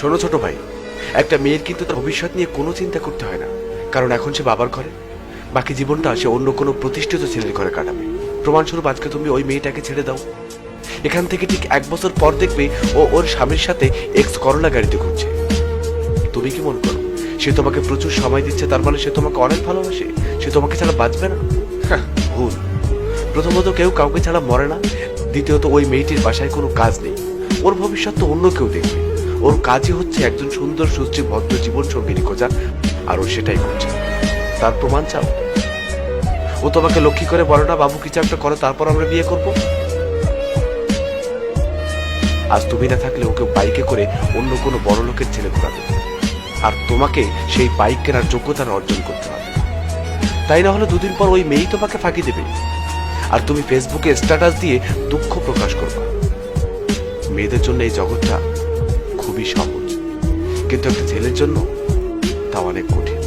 শোনো ছোট ভাই, একটা মেয়ের কিন্তু তার ভবিষ্যৎ নিয়ে কোনো চিন্তা করতে হয় না, কারণ এখন সে বাবার ঘরে, বাকি জীবনটা সে অন্য কোনো প্রতিষ্ঠিত ছেলের ঘরে কাটাবে। প্রমাণস্বরূপ আজকে তুমি ওই মেয়েটাকে ছেড়ে দাও, এখান থেকে ঠিক 1 বছর পর দেখবে ও ওর স্বামীর সাথে এক্স করোলা গাড়িতে ঘুরছে। তুমি কি মনে করো সে তোমাকে প্রচুর সময় দিচ্ছে তার মানে সে তোমাকে অনেক ভালোবাসে, সে তোমাকে ছাড়া বাঁচবে না? ভুল। প্রথমত কেউ কাউকে ছাড়া মরে না, দ্বিতীয়ত ওই মেয়েটির বাসায় কোনো কাজ নেই, ওর ভবিষ্যৎ তো অন্য কেউ দেখবে। ওর কাজই হচ্ছে একজন সুন্দর সুশ্রী ভদ্র জীবন সঙ্গিনী খোঁজা, আর ও সেটাই করছে। তার প্রমাণ চাও? ও তোমাকে লক্ষ্মী করে বলে না বাবু কিছু একটা করো তারপর আমরা বিয়ে করব? আজ তুমি না থাকলে ওকে বাইকে করে অন্য কোনো বড় লোকের ছেলে ঘোরাবে, আর তোমাকে সেই বাইক কেনার যোগ্যতা অর্জন করতে হবে। তাই না হলে 2 দিন পর ওই মেয়েই তোমাকে ফাঁকি দেবে, আর তুমি ফেসবুকে স্ট্যাটাস দিয়ে দুঃখ প্রকাশ করবে। মেয়েদের জন্য এই জগৎটা খুবই সহজ, কিন্তু একটা ছেলের জন্য তা অনেক কঠিন।